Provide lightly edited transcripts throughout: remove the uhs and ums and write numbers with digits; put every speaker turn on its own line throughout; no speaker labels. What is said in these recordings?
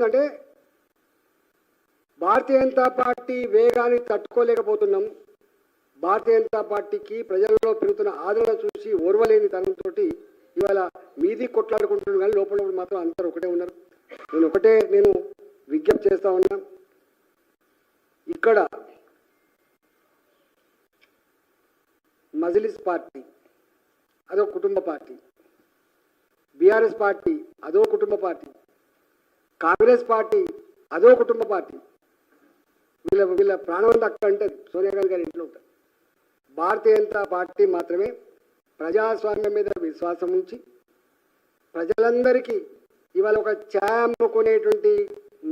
ఏమవుతుందంటే భారతీయ జనతా పార్టీ వేగాన్ని తట్టుకోలేకపోతున్నాం. భారతీయ జనతా పార్టీకి ప్రజల్లో పెరుగుతున్న ఆదరణ చూసి ఓర్వలేని తనంతో ఇవాళ మీది కొట్లాడుకుంటున్నాను, కానీ లోపల మాత్రం అందరూ ఒకటే ఉన్నారు. నేను విజ్ఞప్తి చేస్తా ఉన్నా, ఇక్కడ మజ్లిస్ పార్టీ అదో కుటుంబ పార్టీ, బీఆర్ఎస్ పార్టీ అదో కుటుంబ పార్టీ, కాంగ్రెస్ పార్టీ అదో కుటుంబ పార్టీ. వీళ్ళ ప్రాణం దక్క అంటే సోనియా గాంధీ గారి ఇంట్లో ఉంటారు. భారతీయ జనతా పార్టీ మాత్రమే ప్రజాస్వామ్యం మీద విశ్వాసం ఉంచి ప్రజలందరికీ ఇవాళ ఒక ఛాయ్ అమ్ముకునేటువంటి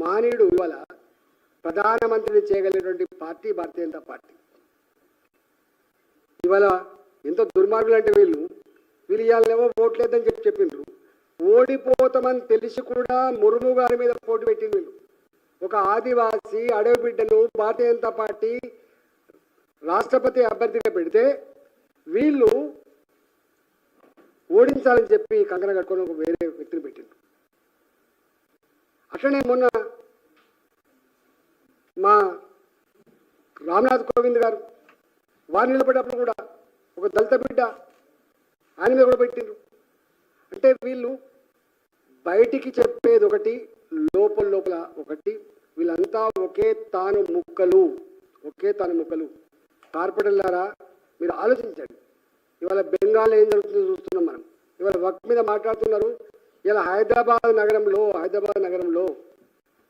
మానవుడు ఇవాళ ప్రధానమంత్రిని చేయగలిగినటువంటి పార్టీ భారతీయ జనతా పార్టీ. ఇవాళ ఎంతో దుర్మార్గులు అంటే వీళ్ళు ఇవాళేమో ఓట్లేదని చెప్పిండ్రు. ఓడిపోతామని తెలిసి కూడా ముర్ము గారి మీద పోటీ పెట్టింది వీళ్ళు. ఒక ఆదివాసీ అడవి బిడ్డను భారతీయ జనతా పార్టీ రాష్ట్రపతి అభ్యర్థిగా పెడితే వీళ్ళు ఓడించాలని చెప్పి కంకణ కట్టుకొని ఒక వేరే వ్యక్తిని పెట్టిండ్రు. అట్లనే మొన్న మా రామ్నాథ్ కోవింద్ గారు వారు నిలబడేటప్పుడు కూడా ఒక దళిత బిడ్డ ఆయన మీద కూడా పెట్టిండ్రు. అంటే వీళ్ళు బయటికి చెప్పేది ఒకటి, లోపల ఒకటి. వీళ్ళంతా ఒకే తాను ముక్కలు. కార్పొరేటర్లారా మీరు ఆలోచించండి. ఇవాళ బెంగాల్ ఏం జరుగుతుందో చూస్తున్నాం మనం. ఇవాళ వక్ఫ్ మీద మాట్లాడుతున్నారు. ఇలా హైదరాబాద్ నగరంలో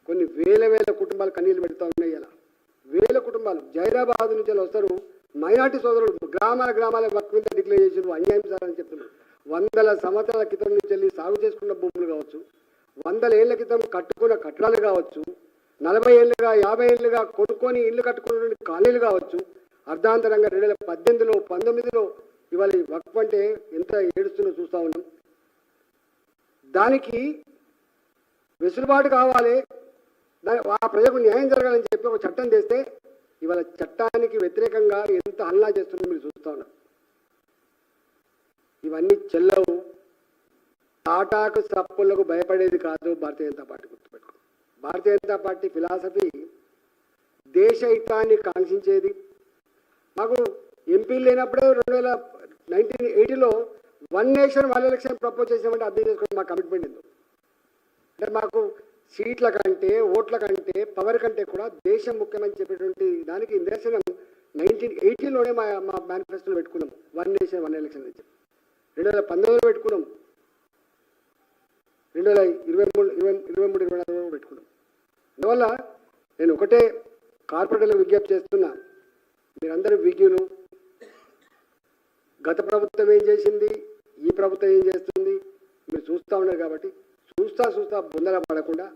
కొన్ని వేల కుటుంబాలు కన్నీళ్ళు పెడతా ఉన్నాయి. ఇలా వేల కుటుంబాలు జైరాబాద్ నుంచి వస్తారు. మైనార్టీ సోదరులు గ్రామాల వక్ఫ్ మీద డిక్లేర్ చేసి అన్యాయం సార్ అని చెప్తున్నారు. 100 సంవత్సరాల క్రితం నుంచి వెళ్ళి సాగు చేసుకున్న భూములు కావచ్చు, 100 ఏళ్ల క్రితం కట్టుకున్న కట్టడాలు కావచ్చు, 40 ఏళ్ళుగా 50 ఏళ్ళుగా కొనుక్కొని ఇల్లు కట్టుకున్న కాలనీలు కావచ్చు, అర్ధాంతరంగా 2018లో 19లో ఇవాళ వక్ఫ్ అంటే ఎంత ఏడుస్తుందో చూస్తూ ఉన్నాం. దానికి వెసులుబాటు కావాలి, ఆ ప్రజలకు న్యాయం జరగాలని చెప్పి ఒక చట్టం చేస్తే ఇవాళ చట్టానికి వ్యతిరేకంగా ఎంత హల్లా చేస్తుందో మీరు చూస్తూ ఉన్నారు. ఇవన్నీ చెల్లవు. తాటాకు సప్పులకు భయపడేది కాదు భారతీయ జనతా పార్టీ. గుర్తుపెట్టుకో, భారతీయ జనతా పార్టీ ఫిలాసఫీ దేశ హితాన్ని కాంక్షించేది. మాకు ఎంపీలు లేనప్పుడే 1980లో 1 నేషన్ 1 ఎలక్షన్ ప్రపోజ్ చేసామంటే అర్థం చేసుకోండి మా కమిట్మెంట్ ఏందో. అంటే మాకు సీట్ల కంటే ఓట్ల కంటే పవర్ కంటే కూడా దేశం ముఖ్యమని చెప్పేటువంటి దానికి నిదర్శనం 1980లోనే మా మేనిఫెస్టోలో పెట్టుకున్నాం. 1 నేషన్ 1 ఎలక్షన్ అని చెప్పి 2019లో పెట్టుకున్నాం, 2023-24 పెట్టుకున్నాం. అందువల్ల నేను ఒకటే కార్పొరేటర్లకు విజ్ఞప్తి చేస్తున్నా, మీరందరూ విజ్ఞులు. గత ప్రభుత్వం ఏం చేసింది, ఈ ప్రభుత్వం ఏం చేస్తుంది మీరు చూస్తూ ఉన్నారు. కాబట్టి చూస్తా బొందల పడకుండా